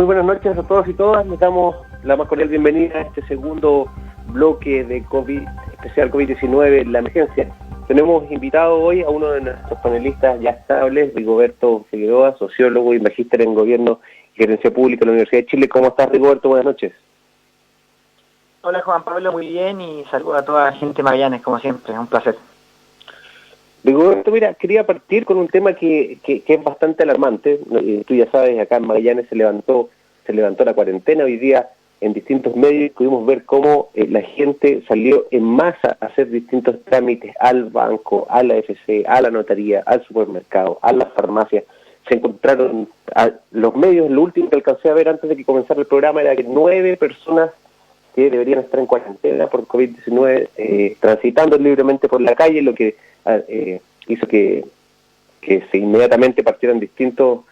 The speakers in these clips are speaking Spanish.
Muy buenas noches a todos y todas. Les damos la más cordial bienvenida a este segundo bloque de COVID, especial COVID-19, la emergencia. Tenemos invitado hoy a uno de nuestros panelistas ya estables, Rigoberto Figueroa, sociólogo y magíster en Gobierno y Gerencia Pública de la Universidad de Chile. ¿Cómo estás, Rigoberto? Buenas noches. Hola, Juan Pablo, muy bien, y saludo a toda la gente de Magallanes, como siempre, es un placer. Rigoberto, mira, quería partir con un tema que es bastante alarmante. Tú ya sabes, acá en Magallanes se levantó la cuarentena. Hoy día en distintos medios pudimos ver cómo la gente salió en masa a hacer distintos trámites al banco, a la AFC, a la notaría, al supermercado, a las farmacias. Se encontraron los medios, lo último que alcancé a ver antes de que comenzara el programa era que 9 personas que deberían estar en cuarentena por COVID-19 transitando libremente por la calle, lo que hizo que se inmediatamente partieran distintos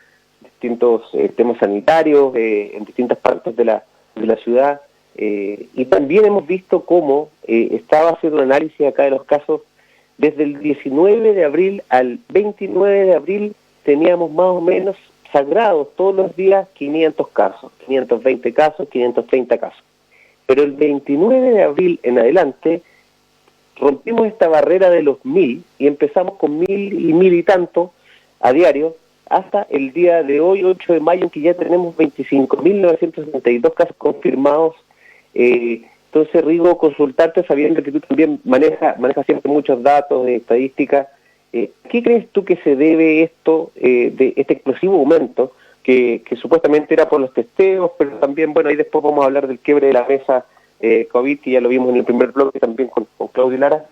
temas sanitarios en distintas partes de la ciudad, y también hemos visto cómo estaba haciendo un análisis acá de los casos. Desde el 19 de abril al 29 de abril teníamos más o menos sagrados todos los días 500 casos, 520 casos, 530 casos. Pero el 29 de abril en adelante rompimos esta barrera de los 1000 y empezamos con 1000 y 1000 y tanto a diario hasta el día de hoy, 8 de mayo, en que ya tenemos 25.972 casos confirmados. Entonces, Rigo, consultarte, sabiendo que tú también manejas siempre muchos datos de estadística, ¿qué crees tú que se debe esto, de este explosivo aumento, que supuestamente era por los testeos, pero también, bueno, ahí después vamos a hablar del quiebre de la mesa COVID, que ya lo vimos en el primer bloque también con Claudio Lara?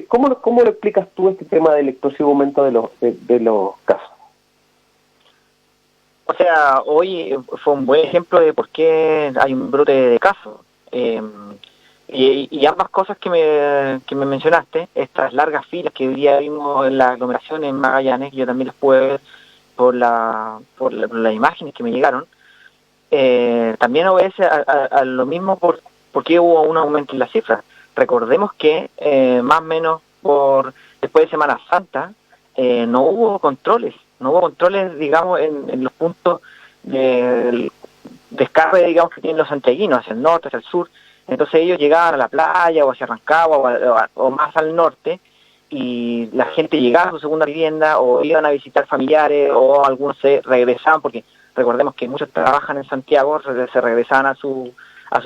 ¿Cómo lo explicas tú este tema del explosivo aumento de los casos? O sea, hoy fue un buen ejemplo de por qué hay un brote de casos. Y ambas cosas que me mencionaste, estas largas filas que hoy día vimos en la aglomeración en Magallanes, yo también las pude ver por las imágenes que me llegaron, también obedece a lo mismo porque hubo un aumento en las cifras. Recordemos que más o menos después de Semana Santa no hubo controles, digamos, en los puntos de escape, digamos, que tienen los santiaguinos, hacia el norte, hacia el sur. Entonces ellos llegaban a la playa o hacia Rancagua o más al norte, y la gente llegaba a su segunda vivienda o iban a visitar familiares, o algunos se regresaban, porque recordemos que muchos trabajan en Santiago, se regresaban a su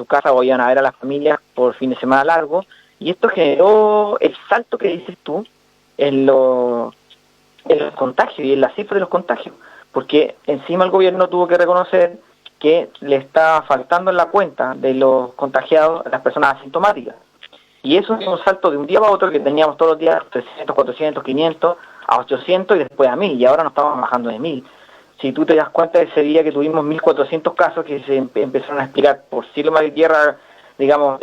casa o iban a ver a las familias por fin de semana largo, y esto generó el salto que dices tú en los contagios y en la cifra de los contagios, porque encima el gobierno tuvo que reconocer que le estaba faltando en la cuenta de los contagiados a las personas asintomáticas. Y eso es un salto de un día para otro, que teníamos todos los días 300, 400, 500, a 800 y después a 1000, y ahora nos estamos bajando de 1000. Si tú te das cuenta de ese día que tuvimos 1400 casos que se empezaron a explicar por cielo, mar y tierra, digamos,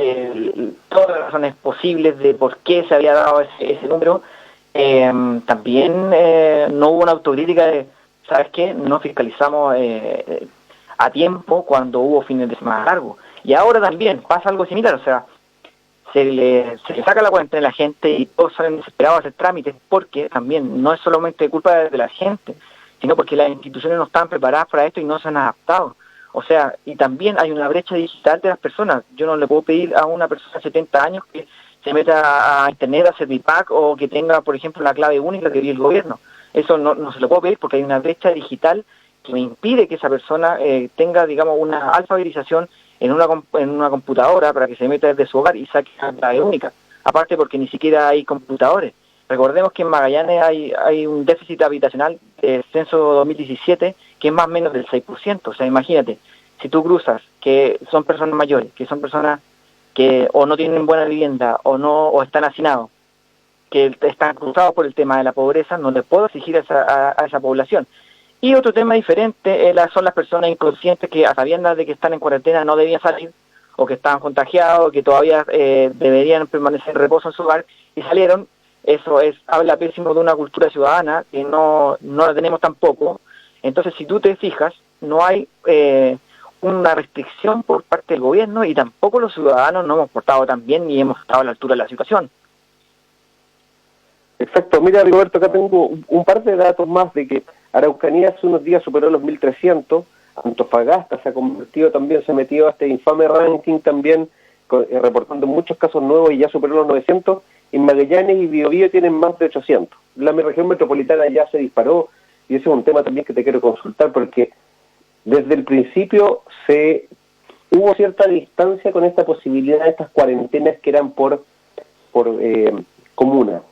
todas las razones posibles de por qué se había dado ese número, también no hubo una autocrítica de, ¿sabes qué? No fiscalizamos a tiempo cuando hubo fines de semana largos. Y ahora también pasa algo similar, o sea, se le saca la cuenta de la gente y todos salen desesperados a hacer trámites, porque también no es solamente culpa de la gente, sino porque las instituciones no están preparadas para esto y no se han adaptado. O sea, y también hay una brecha digital de las personas. Yo no le puedo pedir a una persona de 70 años que se meta a internet a hacer Servipack, o que tenga, por ejemplo, la clave única que dio el gobierno. Eso no se lo puedo pedir, porque hay una brecha digital que me impide que esa persona tenga, digamos, una alfabetización en una computadora para que se meta desde su hogar y saque la clave única. Aparte, porque ni siquiera hay computadores. Recordemos que en Magallanes hay un déficit habitacional del censo 2017 que es más o menos del 6%. O sea, imagínate, si tú cruzas que son personas mayores, que son personas que o no tienen buena vivienda o están hacinados, que están cruzados por el tema de la pobreza, no le puedo exigir a esa población. Y otro tema diferente son las personas inconscientes que, a sabiendas de que están en cuarentena, no debían salir, o que estaban contagiados, que todavía deberían permanecer en reposo en su hogar y salieron. Eso habla pésimo de una cultura ciudadana que no la tenemos tampoco. Entonces, si tú te fijas, no hay una restricción por parte del gobierno, y tampoco los ciudadanos nos hemos portado tan bien ni hemos estado a la altura de la situación. Exacto. Mira, Rigoberto, acá tengo un par de datos más de que Araucanía hace unos días superó los 1.300, Antofagasta se ha convertido también, se ha metido a este infame ranking también, reportando muchos casos nuevos y ya superó los 900. En Magallanes y Biobío tienen más de 800. La región metropolitana ya se disparó, y ese es un tema también que te quiero consultar, porque desde el principio hubo cierta distancia con esta posibilidad de estas cuarentenas que eran por comuna.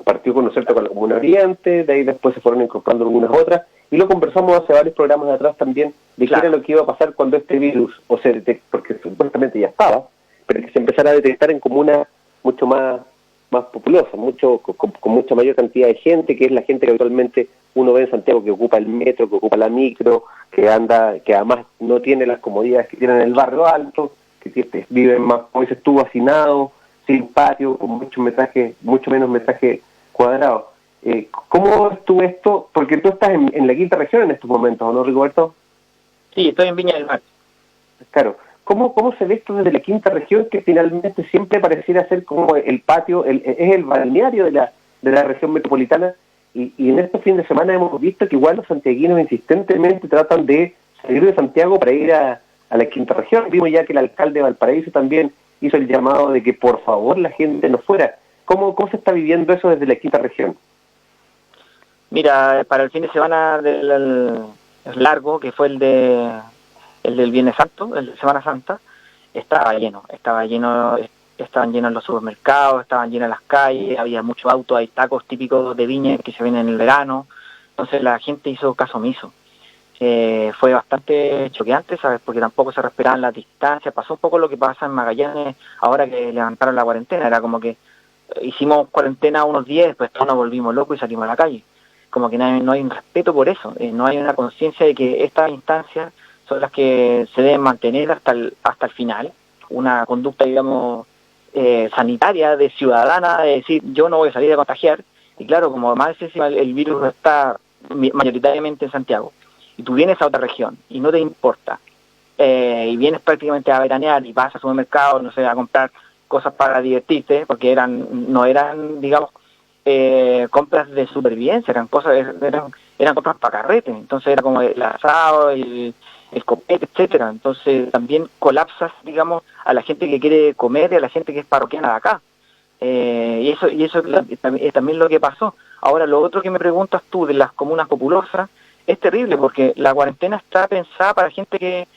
Partió con la Comuna Oriente, de ahí después se fueron incorporando algunas otras, y lo conversamos hace varios programas de atrás también, de qué era lo que iba a pasar cuando este virus, porque supuestamente ya estaba, pero que se empezara a detectar en comunas mucho más populosas, con mucha mayor cantidad de gente, que es la gente que habitualmente uno ve en Santiago, que ocupa el metro, que ocupa la micro, que además no tiene las comodidades que tiene en el barrio alto, que viven más, como dices tú, hacinados, sin patio, con mucho menos metraje cuadrado. ¿Cómo ves tú esto? Porque tú estás en la quinta región en estos momentos, ¿o no, Rigoberto? Sí, estoy en Viña del Mar. Claro. ¿Cómo se ve esto desde la quinta región, que finalmente siempre pareciera ser como el patio, es el balneario de la región metropolitana? Y en estos fines de semana hemos visto que igual los santiaguinos insistentemente tratan de salir de Santiago para ir a la quinta región. Vimos ya que el alcalde de Valparaíso también hizo el llamado de que por favor la gente no fuera. ¿Cómo se está viviendo eso desde la quinta región? Mira, para el fin de semana del largo, que fue el del Viernes Santo, el de Semana Santa, estaban llenos los supermercados, estaban llenas las calles, había muchos autos, hay tacos típicos de Viña que se ven en el verano, entonces la gente hizo caso omiso. Fue bastante choqueante, ¿sabes? Porque tampoco se respetaban las distancias. Pasó un poco lo que pasa en Magallanes ahora que levantaron la cuarentena. Era como que hicimos cuarentena unos días, después todos nos volvimos locos y salimos a la calle. Como que no hay un respeto por eso. No hay una conciencia de que estas instancias son las que se deben mantener hasta el final. Una conducta, digamos, sanitaria, de ciudadana, de decir, yo no voy a salir a contagiar. Y claro, como más el virus está mayoritariamente en Santiago, y tú vienes a otra región y no te importa, y vienes prácticamente a veranear y vas al supermercado, no sé, a comprar cosas para divertirte, porque no eran, digamos, compras de supervivencia, eran compras para carrete, entonces era como el asado, el copete, etcétera. Entonces también colapsas, digamos, a la gente que quiere comer y a la gente que es parroquiana de acá. Y eso es también lo que pasó. Ahora, lo otro que me preguntas tú de las comunas populosas, es terrible porque la cuarentena está pensada para gente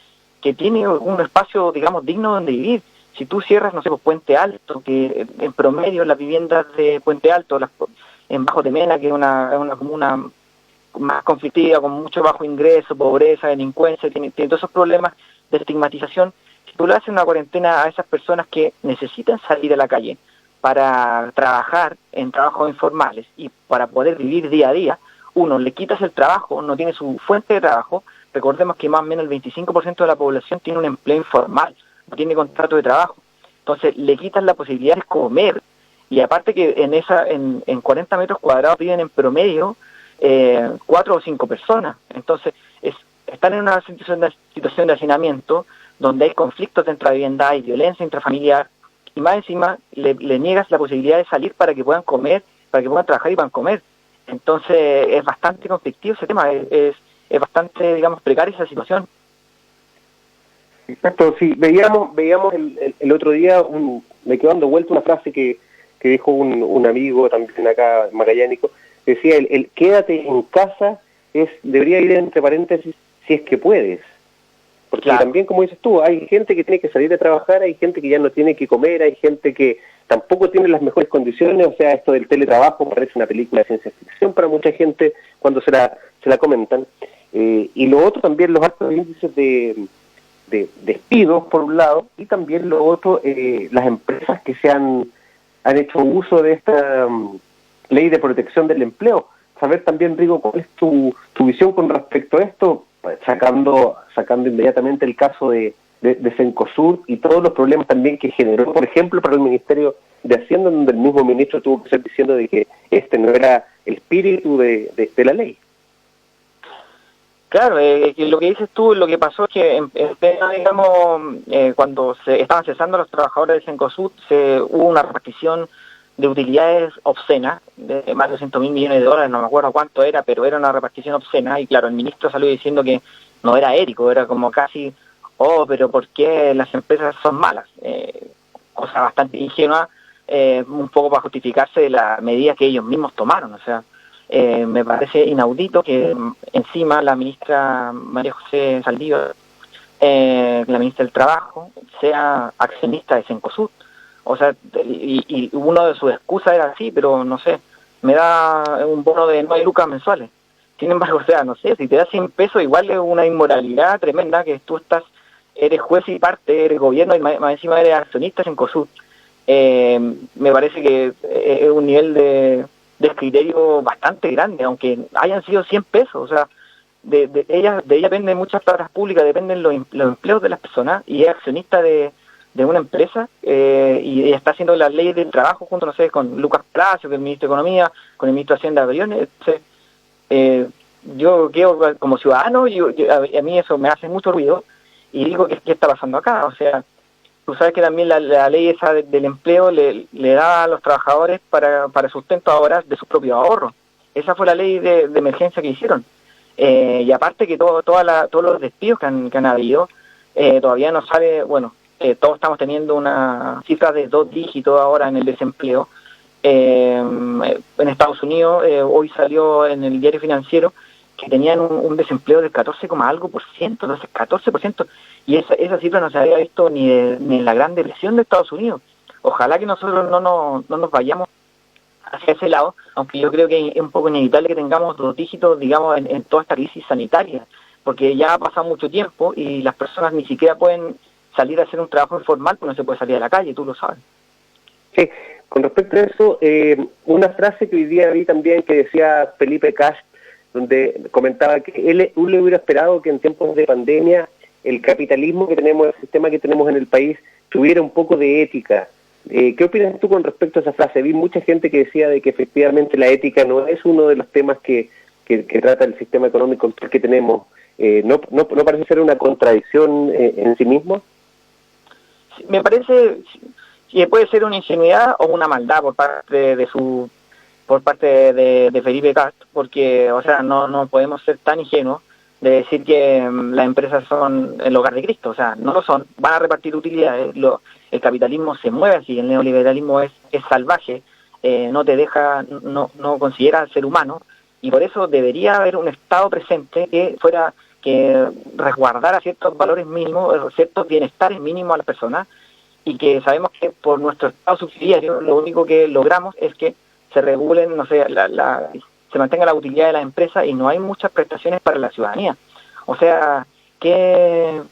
que tiene un espacio, digamos, digno donde vivir. Si tú cierras, no sé, pues Puente Alto, que en promedio las viviendas de Puente Alto, en Bajo de Mena, que es una comuna más conflictiva, con mucho bajo ingreso, pobreza, delincuencia, tiene todos esos problemas de estigmatización. Si tú le haces una cuarentena a esas personas que necesitan salir a la calle para trabajar en trabajos informales y para poder vivir día a día, uno, le quitas el trabajo, no tiene su fuente de trabajo. Recordemos que más o menos el 25% de la población tiene un empleo informal, no tiene contrato de trabajo. Entonces le quitas la posibilidad de comer, y aparte que en 40 metros cuadrados viven en promedio 4 o 5 personas. Entonces están en una situación de hacinamiento donde hay conflictos dentro de la vivienda, hay violencia intrafamiliar, y más encima le niegas la posibilidad de salir para que puedan comer, para que puedan trabajar y puedan comer. Entonces es bastante conflictivo ese tema, es bastante, digamos, precaria esa situación. Exacto, sí, veíamos el otro día, me quedó dando vuelta una frase que dijo un amigo también acá magallánico, decía, el quédate en casa debería ir entre paréntesis, si es que puedes. Porque claro, también, como dices tú, hay gente que tiene que salir a trabajar, hay gente que ya no tiene que comer, hay gente que tampoco tiene las mejores condiciones. O sea, esto del teletrabajo parece una película de ciencia ficción para mucha gente cuando se la comentan. Y lo otro también, los altos índices de despidos, por un lado, y también lo otro, las empresas que han hecho uso de esta ley de protección del empleo. Saber también, Rigo, cuál es tu visión con respecto a esto, sacando inmediatamente el caso de Cencosud y todos los problemas también que generó, por ejemplo, para el Ministerio de Hacienda, donde el mismo ministro tuvo que ser diciendo de que este no era el espíritu de la ley. Claro, lo que dices tú, lo que pasó es que en pleno, digamos, cuando se estaban cesando los trabajadores de Cencosud, hubo una repartición de utilidades obscenas, de más de $200.000 millones, no me acuerdo cuánto era, pero era una repartición obscena, y claro, el ministro salió diciendo que no era ético, era como casi, oh, pero ¿por qué las empresas son malas? Cosa bastante ingenua, un poco para justificarse de las medidas que ellos mismos tomaron. O sea, me parece inaudito que encima la ministra María José Saldívar, la ministra del Trabajo, sea accionista de Cencosud. O sea, y uno de sus excusas era así, pero no sé, me da un bono de 9 lucas mensuales. Sin embargo, o sea, no sé, si te da 100 pesos, igual es una inmoralidad tremenda que tú eres juez y parte, eres gobierno y más encima eres accionista en COSUD. Me parece que es un nivel de criterio bastante grande, aunque hayan sido 100 pesos, o sea, de ella dependen muchas plazas públicas, dependen los empleos de las personas, y es accionista de una empresa, y está haciendo las leyes del trabajo junto, no sé, con Lucas Palacio, que es el ministro de Economía, con el ministro de Hacienda Briones. Yo quedo como ciudadano, a mí eso me hace mucho ruido, y digo, ¿qué está pasando acá? O sea, tú sabes que también la ley esa del empleo le da a los trabajadores para sustento ahora de sus propios ahorros. Esa fue la ley de emergencia que hicieron. Y aparte que todos los despidos que han habido, todavía no sale, bueno, todos estamos teniendo una cifra de 2 dígitos ahora en el desempleo. En Estados Unidos, hoy salió en el diario financiero que tenían un desempleo del 14, algo por ciento, entonces 14%, y esa cifra no se había visto ni en la Gran Depresión de Estados Unidos. Ojalá que nosotros no nos vayamos hacia ese lado, aunque yo creo que es un poco inevitable que tengamos 2 dígitos, digamos, en toda esta crisis sanitaria, porque ya ha pasado mucho tiempo y las personas ni siquiera pueden salir a hacer un trabajo informal, porque no se puede salir a la calle, tú lo sabes. Sí, con respecto a eso, una frase que hoy día vi también que decía Felipe Cast, donde comentaba que él le hubiera esperado que en tiempos de pandemia el capitalismo que tenemos, el sistema que tenemos en el país, tuviera un poco de ética. ¿Qué opinas tú con respecto a esa frase? Vi mucha gente que decía de que efectivamente la ética no es uno de los temas que trata el sistema económico que tenemos. ¿No parece ser una contradicción en sí mismo? Me parece que puede ser una ingenuidad o una maldad por parte de Felipe Cast, porque, o sea, no podemos ser tan ingenuos de decir que las empresas son el hogar de Cristo. O sea, no lo son, van a repartir utilidades. El capitalismo se mueve así, el neoliberalismo es salvaje, no te deja, no considera ser humano, y por eso debería haber un Estado presente que resguardara ciertos valores mínimos, ciertos bienestares mínimos a las personas, y que sabemos que por nuestro Estado subsidiario lo único que logramos es que se regulen, no sé, se mantenga la utilidad de las empresas y no hay muchas prestaciones para la ciudadanía. O sea, ¿qué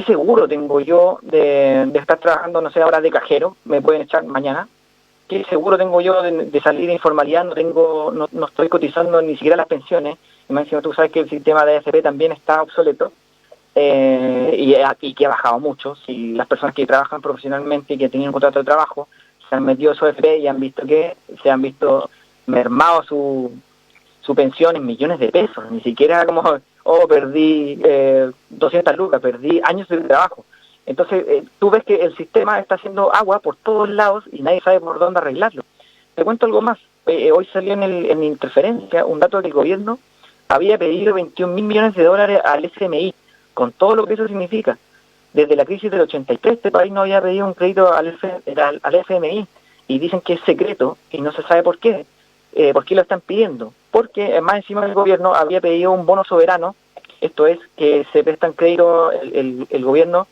seguro tengo yo de estar trabajando, no sé, ahora de cajero? Me pueden echar mañana. ¿Qué seguro tengo yo de salir de informalidad? No estoy cotizando ni siquiera las pensiones. Y más encima tú sabes que el sistema de AFP también está obsoleto. Y que ha bajado mucho. Si las personas que trabajan profesionalmente y que tienen un contrato de trabajo se han metido a su AFP y han visto que se han visto mermado su pensión en millones de pesos, ni siquiera como, perdí 200 lucas, perdí años de trabajo. Entonces, tú ves que el sistema está haciendo agua por todos lados y nadie sabe por dónde arreglarlo. Te cuento algo más. Hoy salió en Interferencia un dato de que el gobierno había pedido 21.000 millones de dólares al FMI, con todo lo que eso significa. Desde la crisis del 83 este país no había pedido un crédito al FMI, y dicen que es secreto y no se sabe por qué. ¿Por qué lo están pidiendo? Porque más encima del gobierno había pedido un bono soberano, esto es, que se prestan crédito, el gobierno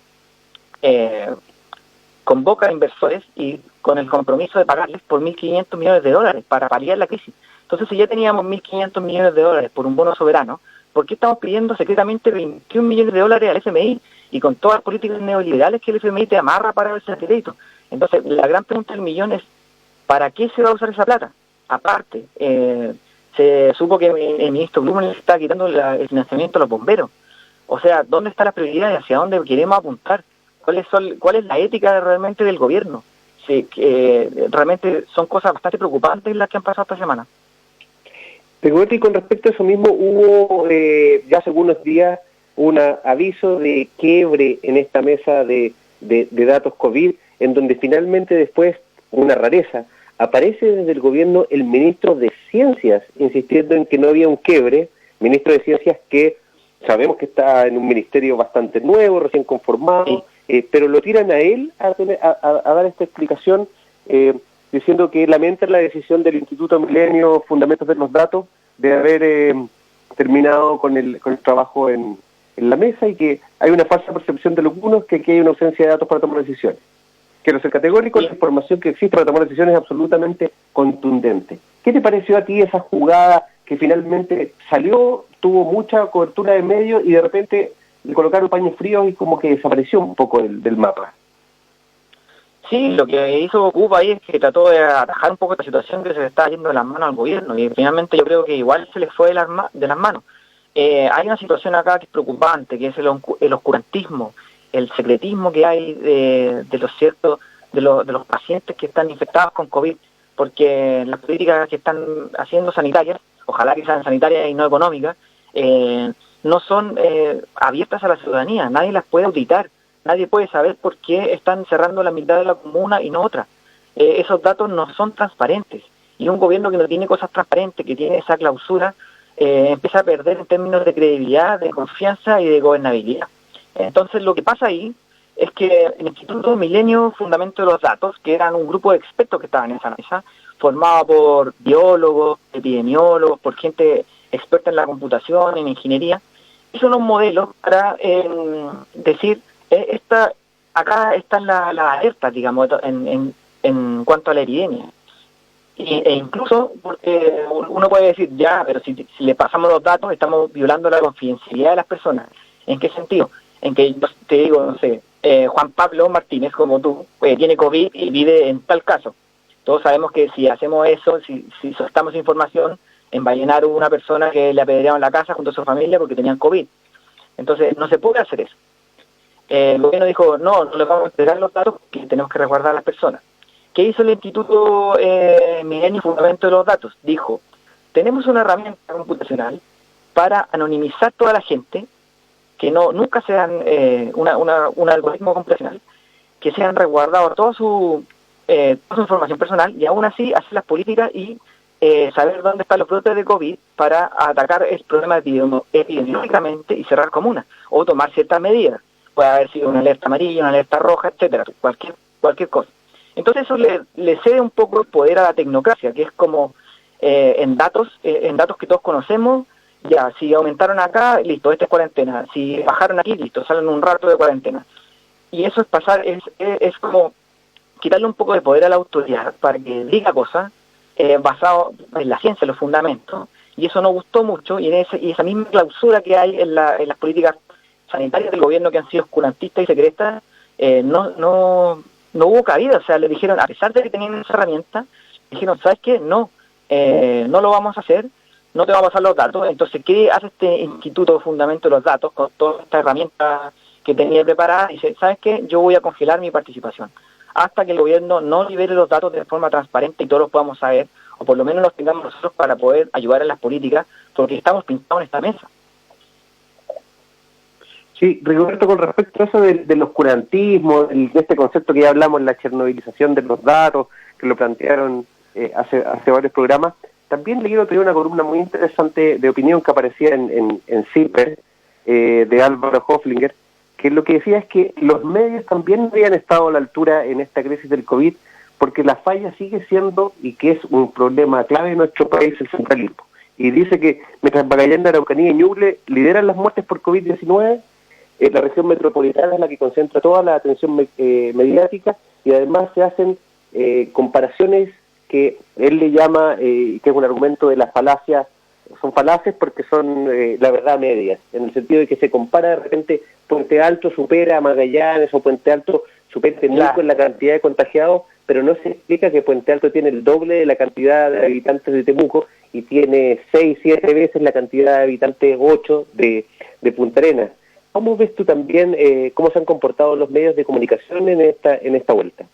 convoca a inversores y con el compromiso de pagarles por 1.500 millones de dólares para paliar la crisis. Entonces, si ya teníamos 1.500 millones de dólares por un bono soberano, ¿por qué estamos pidiendo secretamente 21 millones de dólares al FMI? Y con todas las políticas neoliberales que el FMI te amarra para ese crédito. Entonces, la gran pregunta del millón es, ¿para qué se va a usar esa plata? Aparte, se supo que el ministro Blumen le está quitando el financiamiento a los bomberos. O sea, ¿dónde está la prioridad y hacia dónde queremos apuntar? ¿Cuál es la ética realmente del gobierno? Sí, realmente son cosas bastante preocupantes las que han pasado esta semana. Pegotti, con respecto a eso mismo, hubo ya hace algunos días un aviso de quiebre en esta mesa de datos COVID, en donde finalmente después, una rareza, aparece desde el gobierno el ministro de Ciencias, insistiendo en que no había un quiebre, ministro de Ciencias que sabemos que está en un ministerio bastante nuevo, recién conformado, pero lo tiran a él a dar esta explicación, diciendo que lamenta la decisión del Instituto Milenio Fundamentos de los Datos de haber terminado con el trabajo en la mesa, y que hay una falsa percepción de algunos que aquí hay una ausencia de datos para tomar decisiones. Quiero ser categórico, la información que existe para tomar decisiones es absolutamente contundente. ¿Qué te pareció a ti esa jugada que finalmente salió, tuvo mucha cobertura de medios y de repente le colocaron paños fríos y como que desapareció un poco del mapa? Sí, lo que hizo Cuba ahí es que trató de atajar un poco esta situación que se le estaba yendo de las manos al gobierno, y finalmente yo creo que igual se le fue de las manos. Hay una situación acá que es preocupante, que es el oscurantismo, el secretismo que hay de los pacientes que están infectados con COVID, porque las políticas que están haciendo sanitarias, ojalá que sean sanitarias y no económicas, no son abiertas a la ciudadanía, nadie las puede auditar. Nadie puede saber por qué están cerrando la mitad de la comuna y no otra. Esos datos no son transparentes. Y un gobierno que no tiene cosas transparentes, que tiene esa clausura, empieza a perder en términos de credibilidad, de confianza y de gobernabilidad. Entonces lo que pasa ahí es que el Instituto Milenio Fundamento de los Datos, que eran un grupo de expertos que estaban en esa mesa, formado por biólogos, epidemiólogos, por gente experta en la computación, en ingeniería, hizo unos modelos para decir... acá están las alertas, digamos, en cuanto a la epidemia. E incluso, porque uno puede decir, ya, pero si le pasamos los datos, estamos violando la confidencialidad de las personas. ¿En qué sentido? En que, te digo, no sé, Juan Pablo Martínez, como tú, tiene COVID y vive en tal caso. Todos sabemos que si hacemos eso, si soltamos información, en Vallenar hubo una persona que le apedrearon la casa junto a su familia porque tenían COVID. Entonces, no se puede hacer eso. El gobierno dijo, no les vamos a entregar los datos que tenemos que resguardar a las personas. ¿Qué hizo el Instituto Milenio Fundamento de los Datos? Dijo, tenemos una herramienta computacional para anonimizar toda la gente, que nunca sean un algoritmo computacional, que sean resguardados toda su información personal, y aún así hacer las políticas y saber dónde están los brotes de COVID para atacar el problema epidemiológicamente y cerrar comunas, o tomar ciertas medidas. Puede haber sido una alerta amarilla, una alerta roja, etcétera, cualquier cosa. Entonces eso le cede un poco el poder a la tecnocracia, que es como en datos que todos conocemos, ya, si aumentaron acá, listo, esta es cuarentena, si bajaron aquí, listo, salen un rato de cuarentena. Y eso es como quitarle un poco de poder a la autoridad para que diga cosas basado en la ciencia, en los fundamentos, y eso no gustó mucho, y esa misma clausura que hay en las políticas sanitarias del gobierno, que han sido oscurantistas y secretas, no hubo cabida. O sea, le dijeron, a pesar de que tenían esa herramienta, dijeron, ¿sabes qué? No lo vamos a hacer, no te vamos a pasar los datos. Entonces, ¿qué hace este Instituto de Fundamento de los Datos con toda esta herramienta que tenía preparada? Dice, ¿sabes qué? Yo voy a congelar mi participación hasta que el gobierno no libere los datos de forma transparente y todos los podamos saber, o por lo menos los tengamos nosotros para poder ayudar en las políticas, porque estamos pintados en esta mesa. Sí, Rigoberto, con respecto a eso del oscurantismo, de este concepto que ya hablamos, la chernobilización de los datos, que lo plantearon hace varios programas, también leí otro día una columna muy interesante de opinión que aparecía en CIPER, de Álvaro Hoflinger, que lo que decía es que los medios también no habían estado a la altura en esta crisis del COVID, porque la falla sigue siendo, y que es un problema clave en nuestro país, el centralismo. Y dice que mientras Magallanes, Araucanía y Ñuble lideran las muertes por COVID-19, la región metropolitana es la que concentra toda la atención mediática, y además se hacen comparaciones que él le llama, que es un argumento de las falacias. Son falaces porque son la verdad medias, en el sentido de que se compara de repente Puente Alto supera a Magallanes o Puente Alto supera a Temuco en la cantidad de contagiados, pero no se explica que Puente Alto tiene el doble de la cantidad de habitantes de Temuco y tiene 6, 7 veces la cantidad de habitantes, 8 de Punta Arenas. ¿Cómo ves tú también cómo se han comportado los medios de comunicación en esta vuelta?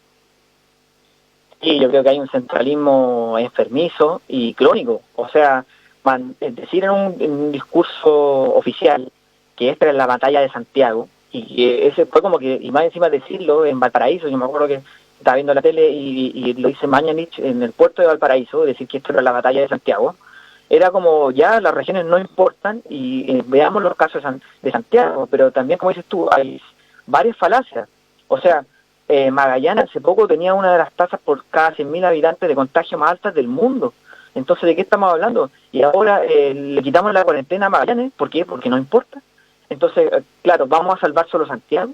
Sí, yo creo que hay un centralismo enfermizo y crónico. O sea, decir en un discurso oficial que esta es la batalla de Santiago, y que ese fue como que, y más encima decirlo en Valparaíso, yo me acuerdo que estaba viendo la tele y lo dice Mañanich en el puerto de Valparaíso, decir que esto era la batalla de Santiago, era como ya las regiones no importan y veamos los casos de Santiago, pero también, como dices tú, hay varias falacias. O sea, Magallanes hace poco tenía una de las tasas por cada 100.000 habitantes de contagio más altas del mundo. Entonces, ¿de qué estamos hablando? Y ahora le quitamos la cuarentena a Magallanes. ¿Por qué? Porque no importa. Entonces, claro, ¿vamos a salvar solo Santiago?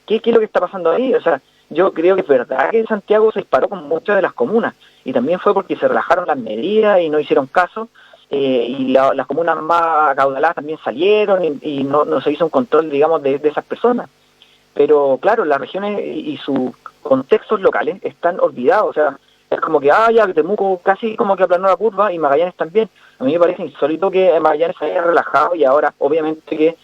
¿Qué es lo que está pasando ahí? O sea, yo creo que es verdad que Santiago se disparó con muchas de las comunas, y también fue porque se relajaron las medidas y no hicieron caso, y las comunas más acaudaladas también salieron, y no se hizo un control, digamos, de esas personas. Pero claro, las regiones y sus contextos locales están olvidados. O sea, es como que, ya Temuco casi como que aplanó la curva y Magallanes también. A mí me parece insólito que Magallanes se haya relajado, y ahora obviamente que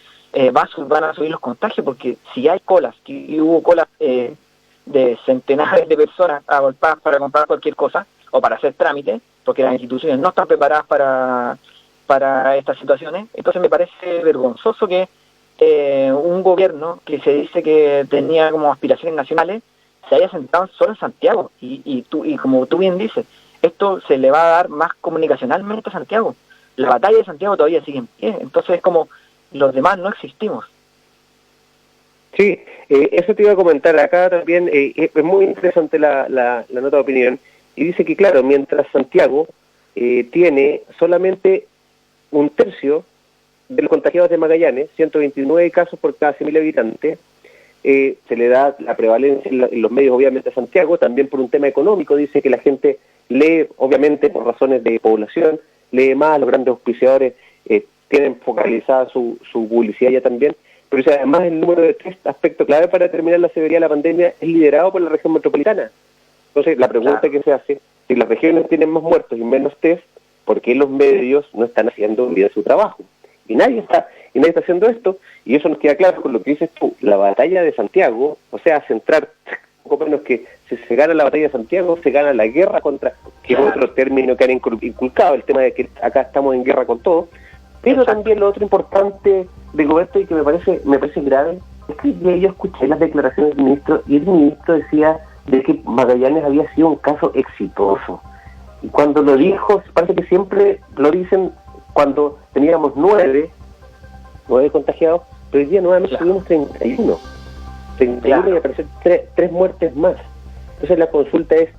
van a subir los contagios, porque si hay colas, y hubo colas de centenares de personas agolpadas para comprar cualquier cosa o para hacer trámites, porque las instituciones no están preparadas para estas situaciones, entonces me parece vergonzoso que un gobierno que se dice que tenía como aspiraciones nacionales se haya centrado solo en Santiago, y como tú bien dices, esto se le va a dar más comunicacionalmente a Santiago. La batalla de Santiago todavía sigue en pie, entonces es como los demás no existimos. Sí, eso te iba a comentar. Acá también es muy interesante la nota de opinión, y dice que, claro, mientras Santiago tiene solamente un tercio de los contagiados de Magallanes, 129 casos por cada 100.000 habitantes, se le da la prevalencia en los medios, obviamente, a Santiago, también por un tema económico. Dice que la gente lee, obviamente, por razones de población, lee más, los grandes auspiciadores tienen focalizada su publicidad ya también, pero además el número de test, aspecto clave para determinar la severidad de la pandemia, es liderado por la región metropolitana. Entonces, la pregunta que se hace, si las regiones tienen más muertos y menos test, ¿por qué los medios no están haciendo bien su trabajo? Y nadie está haciendo esto, y eso nos queda claro con lo que dices tú. La batalla de Santiago, o sea, centrar un poco menos que si se gana la batalla de Santiago, se gana la guerra contra, que es otro término que han inculcado, el tema de que acá estamos en guerra con todo. Pero también lo otro importante de Roberto, y que me parece grave, es que yo escuché las declaraciones del ministro, y el ministro decía de que Magallanes había sido un caso exitoso. Y cuando lo dijo, parece que siempre lo dicen cuando teníamos 9 contagiados, pero hoy día nuevamente tuvimos 31 y aparecen 3 muertes más. Entonces la consulta es,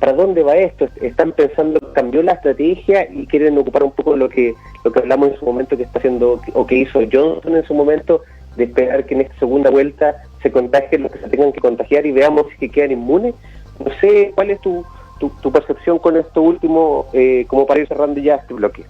¿para dónde va esto? ¿Están pensando, cambió la estrategia y quieren ocupar un poco lo que hablamos en su momento que está haciendo, o que hizo Johnson en su momento, de esperar que en esta segunda vuelta se contagien los que se tengan que contagiar y veamos si quedan inmunes? No sé, ¿cuál es tu percepción con esto último, como para ir cerrando ya este bloque?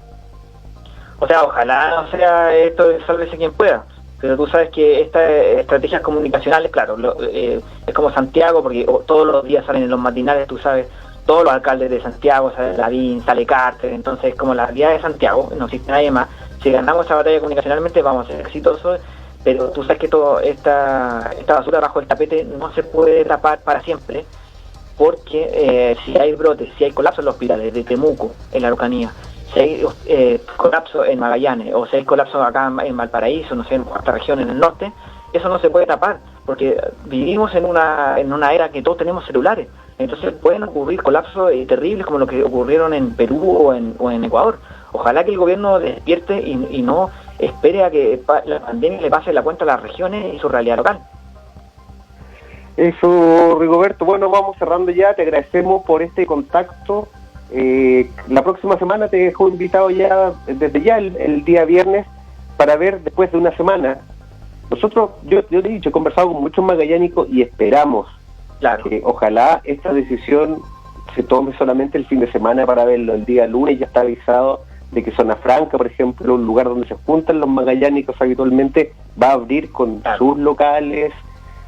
O sea, ojalá no sea esto de sálvese quien pueda, pero tú sabes que estas estrategias comunicacionales, claro, es como Santiago, porque todos los días salen en los matinales, tú sabes, todos los alcaldes de Santiago, sale Lavín, sale Carter, entonces como la realidad de Santiago, no existe nadie más. Si ganamos esa batalla comunicacionalmente vamos a ser exitosos, pero tú sabes que toda esta basura bajo el tapete no se puede tapar para siempre, porque si hay brotes, si hay colapso en los hospitales de Temuco, en la Araucanía, si hay colapso en Magallanes, o si hay colapso acá en Valparaíso, no sé, en cuarta región en el norte, eso no se puede tapar, porque vivimos en una era que todos tenemos celulares. Entonces pueden ocurrir colapsos terribles como lo que ocurrieron en Perú o en Ecuador. Ojalá que el gobierno despierte y no espere a que la pandemia le pase la cuenta a las regiones y su realidad local. Eso, Rigoberto. Bueno, vamos cerrando ya. Te agradecemos por este contacto. La próxima semana te dejo invitado ya, desde ya el día viernes, para ver después de una semana. Nosotros, yo te he dicho, he conversado con muchos magallánicos y esperamos que ojalá esta decisión se tome solamente el fin de semana para verlo. El día lunes ya está avisado de que Zona Franca, por ejemplo, un lugar donde se juntan los magallánicos habitualmente, va a abrir con sus locales,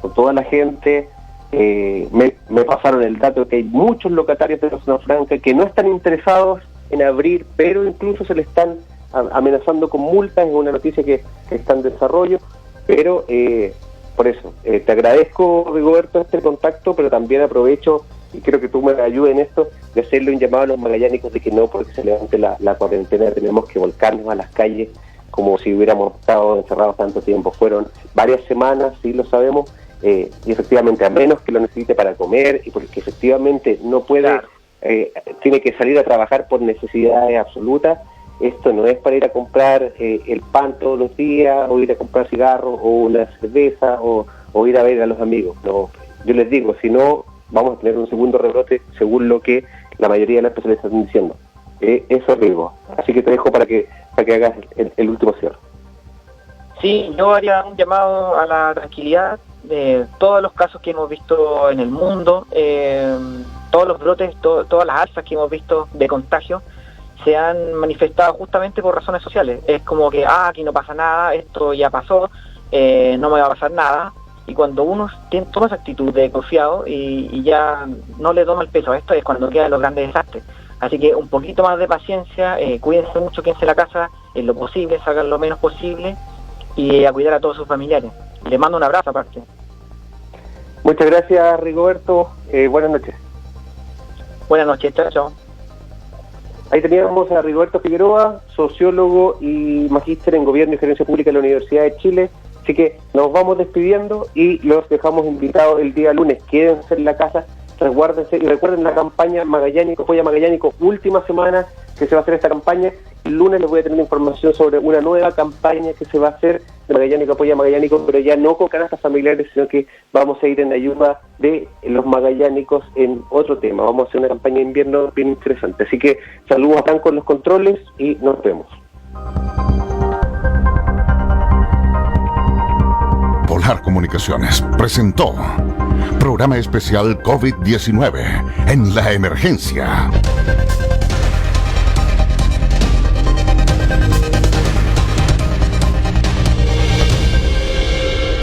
con toda la gente. Me pasaron el dato de que hay muchos locatarios de la Zona Franca que no están interesados en abrir, pero incluso se le están amenazando con multas. Es una noticia que está en desarrollo, pero por eso te agradezco, Rigoberto, este contacto, pero también aprovecho, y creo que tú me ayudes en esto, de hacerle un llamado a los magallánicos de que no, porque se levante la cuarentena, tenemos que volcarnos a las calles como si hubiéramos estado encerrados tanto tiempo. Fueron varias semanas, sí lo sabemos, y efectivamente, a menos que lo necesite para comer, y porque efectivamente no puede tiene que salir a trabajar por necesidades absolutas. Esto no es para ir a comprar el pan todos los días, o ir a comprar cigarros, o una cerveza, o ir a ver a los amigos. No, yo les digo, si no, vamos a tener un segundo rebrote, según lo que la mayoría de las personas están diciendo. Eso es riesgo. Así que te dejo para que hagas el último cierre. Sí, yo haría un llamado a la tranquilidad de todos los casos que hemos visto en el mundo, todos los brotes, todas las alzas que hemos visto de contagio se han manifestado justamente por razones sociales. Es como que, aquí no pasa nada, esto ya pasó, no me va a pasar nada. Y cuando uno toma esa actitud de confiado y ya no le toma el peso a esto, es cuando quedan los grandes desastres. Así que un poquito más de paciencia, cuídense mucho, quédense en la casa en lo posible, salgan lo menos posible y a cuidar a todos sus familiares. Les mando un abrazo aparte. Muchas gracias, Rigoberto. Buenas noches. Buenas noches, chao, chao. Ahí teníamos a Rigoberto Figueroa, sociólogo y magíster en Gobierno y Gerencia Pública de la Universidad de Chile. Así que nos vamos despidiendo y los dejamos invitados el día lunes. Quédense en la casa, resguárdense y recuerden la campaña Magallánico, Apoya Magallánico, última semana que se va a hacer esta campaña. El lunes les voy a tener información sobre una nueva campaña que se va a hacer de Magallánico, Apoya Magallánico, pero ya no con canastas familiares, sino que vamos a ir en ayuda de los magallánicos en otro tema. Vamos a hacer una campaña de invierno bien interesante. Así que saludos a Tan con los controles y nos vemos. Polar Comunicaciones presentó Programa Especial COVID-19 en la Emergencia.